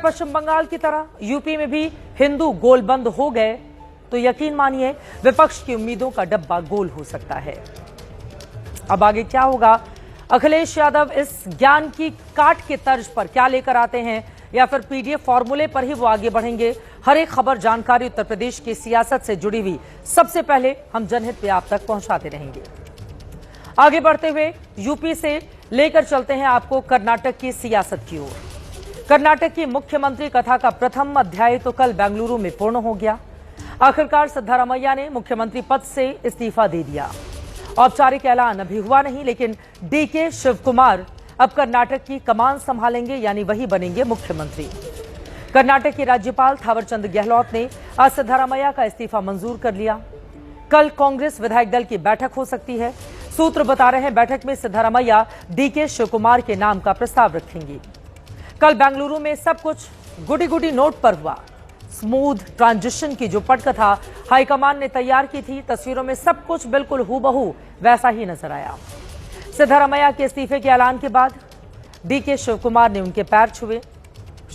पश्चिम बंगाल की तरह यूपी में भी हिंदू गोलबंद हो गए तो यकीन मानिए विपक्ष की उम्मीदों का डब्बा गोल हो सकता है। अब आगे क्या होगा, अखिलेश यादव इस ज्ञान की काट के तर्ज पर क्या लेकर आते हैं या फिर पीडीएफ फॉर्मूले पर ही वो आगे बढ़ेंगे। हर एक खबर जानकारी उत्तर प्रदेश की सियासत से जुड़ी हुई सबसे पहले हम जनहित पे आप तक पहुंचाते रहेंगे। आगे बढ़ते हुए यूपी से लेकर चलते हैं आपको कर्नाटक की सियासत की ओर। कर्नाटक की मुख्यमंत्री कथा का प्रथम अध्याय तो कल बेंगलुरु में पूर्ण हो गया। आखिरकार सिद्धारमैया ने मुख्यमंत्री पद से इस्तीफा दे दिया। औपचारिक ऐलान अभी हुआ नहीं, लेकिन डीके शिवकुमार अब कर्नाटक की कमान संभालेंगे, यानी वही बनेंगे मुख्यमंत्री। कर्नाटक के राज्यपाल थावरचंद गहलोत ने आज सिद्धारमैया का इस्तीफा मंजूर कर लिया। कल कांग्रेस विधायक दल की बैठक हो सकती है। सूत्र बता रहे हैं बैठक में सिद्धारमैया डीके शिवकुमार के नाम का प्रस्ताव रखेंगी। कल बेंगलुरु में सब कुछ गुडी गुडी नोट पर हुआ। स्मूथ ट्रांजिशन की जो पटकथा हाईकमान ने तैयार की थी, तस्वीरों में सब कुछ बिल्कुल हूबहू वैसा ही नजर आया। सिद्धारमैया के इस्तीफे के ऐलान के बाद डीके शिवकुमार ने उनके पैर छुए,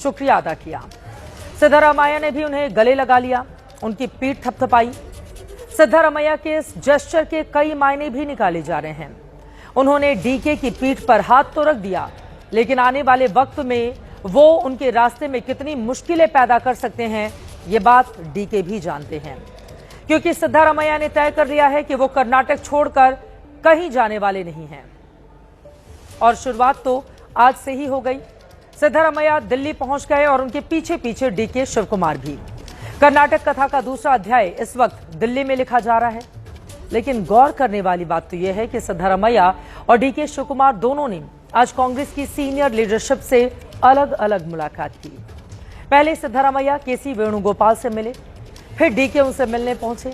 शुक्रिया अदा किया। सिद्धारमैया ने भी उन्हें गले लगा लिया, उनकी पीठ थपथपाई। सिद्धारमैया के इस जेस्चर के कई मायने भी निकाले जा रहे हैं। उन्होंने डीके की पीठ पर हाथ तो रख दिया, लेकिन आने वाले वक्त में वो उनके रास्ते में कितनी मुश्किलें पैदा कर सकते हैं, ये बात डीके भी जानते हैं, क्योंकि सिद्धारमैया ने तय कर लिया है कि वो कर्नाटक छोड़कर कहीं जाने वाले नहीं हैं। और शुरुआत तो आज से ही हो गई। सिद्धारमैया दिल्ली पहुंच गए और उनके पीछे पीछे डीके शिवकुमार भी। कर्नाटक कथा का दूसरा अध्याय इस वक्त दिल्ली में लिखा जा रहा है। लेकिन गौर करने वाली बात तो यह है कि सिद्धारमैया और डीके शिवकुमार दोनों ने आज कांग्रेस की सीनियर लीडरशिप से अलग अलग मुलाकात की। पहले सिद्धारमैया केसी वेणुगोपाल से मिले, फिर डीके उनसे मिलने पहुंचे।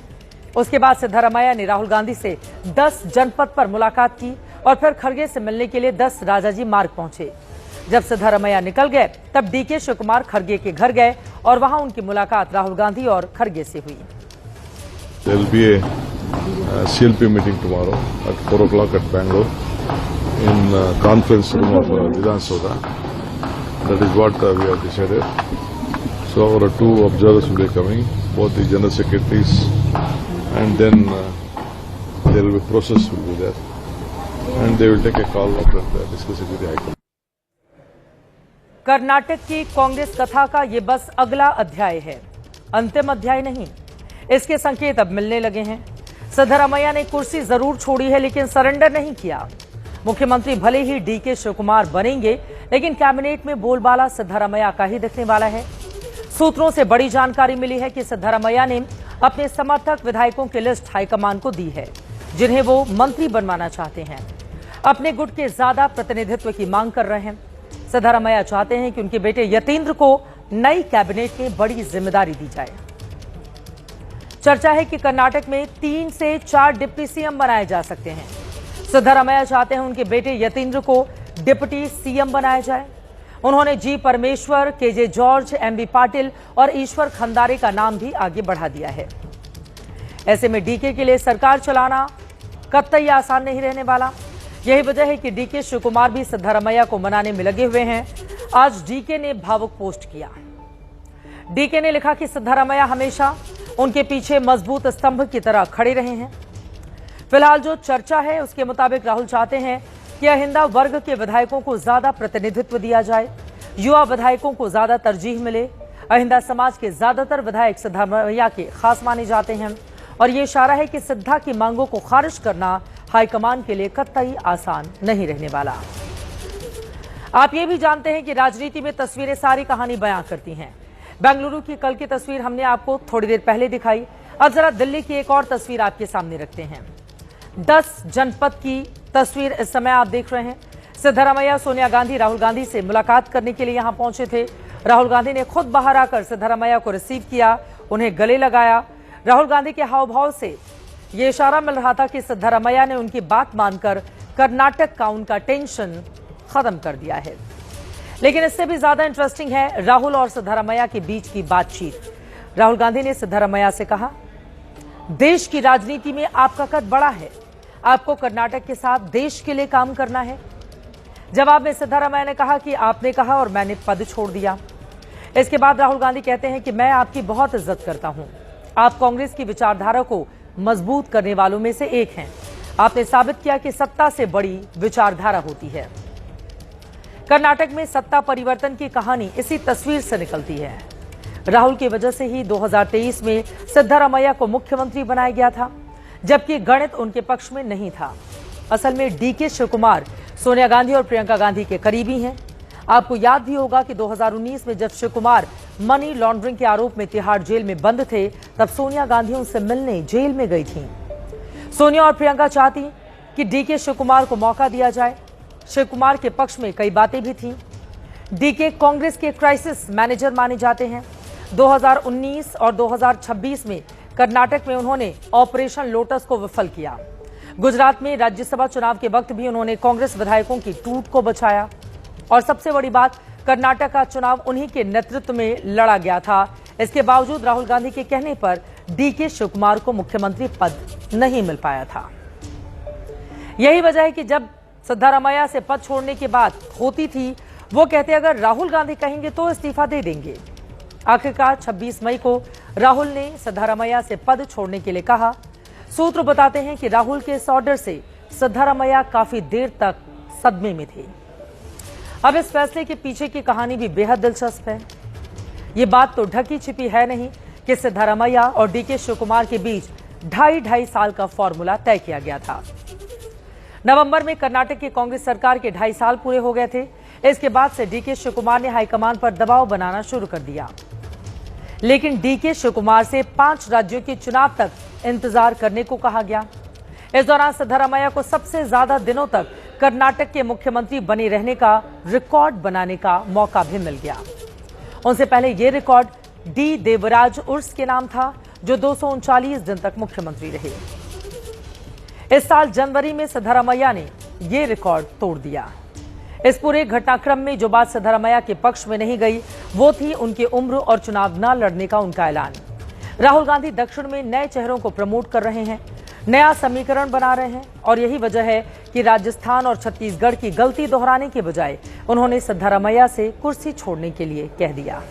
उसके बाद सिद्धारमैया ने राहुल गांधी से 10 जनपद पर मुलाकात की और फिर खड़गे से मिलने के लिए 10 राजाजी मार्ग पहुंचे। जब सिद्धारमैया निकल गए तब डीके शिवकुमार खड़गे के घर गए और वहां उनकी मुलाकात राहुल गांधी और खड़गे से हुई। There will be a CLP meeting tomorrow at 4 o'clock at Bangalore in conference room of Vidhan Soda. That is what we have decided. So our 2 observers will be coming, both the general secretaries, and then there will be process will be there, and they will take a call after discussing with the High Court. Karnataka की कांग्रेस कथा का ये बस अगला अध्याय है, अंतिम अध्याय नहीं। इसके संकेत अब मिलने लगे हैं। सिद्धारमैया ने कुर्सी जरूर छोड़ी है, लेकिन सरेंडर नहीं किया। मुख्यमंत्री भले ही डीके शिवकुमार बनेंगे, लेकिन कैबिनेट में बोलबाला सिद्धारमैया का ही दिखने वाला है। सूत्रों से बड़ी जानकारी मिली है कि सिद्धारमैया ने अपने समर्थक विधायकों की लिस्ट हाईकमान को दी है, जिन्हें वो मंत्री बनवाना चाहते हैं। अपने गुट के ज्यादा प्रतिनिधित्व की मांग कर रहे हैं। सिद्धारमैया चाहते हैं कि उनके बेटे यतीन्द्र को नई कैबिनेट में बड़ी जिम्मेदारी दी जाए। चर्चा है कि कर्नाटक में 3 से 4 डिप्टी सीएम बनाए जा सकते हैं। सिद्धारमैया चाहते हैं उनके बेटे यतीन्द्र को डिप्टी सीएम बनाया जाए। उन्होंने जी परमेश्वर, केजे जॉर्ज, एमबी पाटिल और ईश्वर खंदारे का नाम भी आगे बढ़ा दिया है। ऐसे में डीके के लिए सरकार चलाना कतई आसान नहीं रहने वाला। यही वजह है कि डीके शिवकुमार भी सिद्धारमैया को मनाने में लगे हुए हैं। आज डीके ने भावुक पोस्ट किया। डीके ने लिखा कि सिद्धारमैया हमेशा उनके पीछे मजबूत स्तंभ की तरह खड़े रहे हैं। फिलहाल जो चर्चा है उसके मुताबिक राहुल चाहते हैं कि अहिंदा वर्ग के विधायकों को ज्यादा प्रतिनिधित्व दिया जाए, युवा विधायकों को ज्यादा तरजीह मिले। अहिंदा समाज के ज्यादातर विधायक सिद्धारमैया के खास माने जाते हैं और ये इशारा है कि सिद्धा की मांगों को खारिज करना हाईकमान के लिए कतई आसान नहीं रहने वाला। आप ये भी जानते हैं कि राजनीति में तस्वीरें सारी कहानी बयां करती हैं। बेंगलुरु की कल की तस्वीर हमने आपको थोड़ी देर पहले दिखाई। अब जरा दिल्ली की एक और तस्वीर आपके सामने रखते हैं। 10 जनपद की तस्वीर इस समय आप देख रहे हैं। सिद्धारमैया सोनिया गांधी, राहुल गांधी से मुलाकात करने के लिए यहां पहुंचे थे। राहुल गांधी ने खुद बाहर आकर सिद्धारमैया को रिसीव किया, उन्हें गले लगाया। राहुल गांधी के हाव भाव से ये इशारा मिल रहा था कि सिद्धारमैया ने उनकी बात मानकर कर्नाटक का उनका टेंशन खत्म कर दिया है। लेकिन इससे भी ज्यादा इंटरेस्टिंग है राहुल और सिद्धारमैया के बीच की बातचीत। राहुल गांधी ने सिद्धारमैया से कहा, देश की राजनीति में आपका कद बड़ा है, आपको कर्नाटक के साथ देश के लिए काम करना है। जवाब में सिद्धारमैया ने कहा कि आपने कहा और मैंने पद छोड़ दिया। इसके बाद राहुल गांधी कहते हैं कि मैं आपकी बहुत इज्जत करता हूं। आप कांग्रेस की विचारधारा को मजबूत करने वालों में से एक हैं। आपने साबित किया कि सत्ता से बड़ी विचारधारा होती है। कर्नाटक में सत्ता परिवर्तन की कहानी इसी तस्वीर से निकलती है। राहुल की वजह से ही 2023 में सिद्धारमैया को मुख्यमंत्री बनाया गया था, जबकि गणित उनके पक्ष में नहीं था। असल में डीके शिवकुमार सोनिया गांधी और प्रियंका गांधी के करीबी हैं। आपको याद भी होगा कि 2019 में जब शिवकुमार मनी लॉन्ड्रिंग के आरोप में तिहाड़ जेल में बंद थे, तब सोनिया गांधी उनसे मिलने जेल में गई थीं। सोनिया और प्रियंका चाहती कि डीके शिवकुमार को मौका दिया जाए। शिवकुमार के पक्ष में कई बातें भी थीं। डीके कांग्रेस के क्राइसिस मैनेजर माने जाते हैं। 2019 और 2026 में कर्नाटक में उन्होंने ऑपरेशन लोटस को विफल किया। गुजरात में राज्यसभा चुनाव के वक्त भी उन्होंने कांग्रेस विधायकों की टूट को बचाया। और सबसे बड़ी बात, कर्नाटक का चुनाव उन्हीं के नेतृत्व में लड़ा गया था। इसके बावजूद राहुल गांधी के कहने पर डीके शिवकुमार को मुख्यमंत्री पद नहीं मिल पाया था। यही वजह है कि जब सिद्धारमैया से पद छोड़ने की बात होती थी, वो कहते अगर राहुल गांधी कहेंगे तो इस्तीफा दे देंगे। आखिरकार 26 मई को राहुल ने सिद्धारमैया से पद छोड़ने के लिए कहा। सूत्र बताते हैं कि राहुल के इस ऑर्डर से सिद्धारमैया काफी देर तक सदमे में थे। अब इस फैसले के पीछे की कहानी भी बेहद दिलचस्प है। ये बात तो ढकी छिपी है नहीं कि सिद्धारमैया और डीके शिवकुमार के बीच 2.5 साल का फॉर्मूला तय किया गया था। नवंबर में कर्नाटक की कांग्रेस सरकार के 2.5 साल पूरे हो गए थे। इसके बाद से डीके शिवकुमार ने हाईकमान पर दबाव बनाना शुरू कर दिया, लेकिन डीके शिवकुमार से 5 राज्यों के चुनाव तक इंतजार करने को कहा गया। इस दौरान सिद्धारमैया को सबसे ज्यादा दिनों तक कर्नाटक के मुख्यमंत्री बने रहने का रिकॉर्ड बनाने का मौका भी मिल गया। उनसे पहले यह रिकॉर्ड डी देवराज उर्स के नाम था, जो 239 दिन तक मुख्यमंत्री रहे। इस साल जनवरी में सिद्धारमैया ने यह रिकॉर्ड तोड़ दिया। इस पूरे घटनाक्रम में जो बात सिद्धारमैया के पक्ष में नहीं गई, वो थी उनकी उम्र और चुनाव न लड़ने का उनका ऐलान। राहुल गांधी दक्षिण में नए चेहरों को प्रमोट कर रहे हैं, नया समीकरण बना रहे हैं, और यही वजह है कि राजस्थान और छत्तीसगढ़ की गलती दोहराने के बजाय उन्होंने सिद्धारमैया से कुर्सी छोड़ने के लिए कह दिया।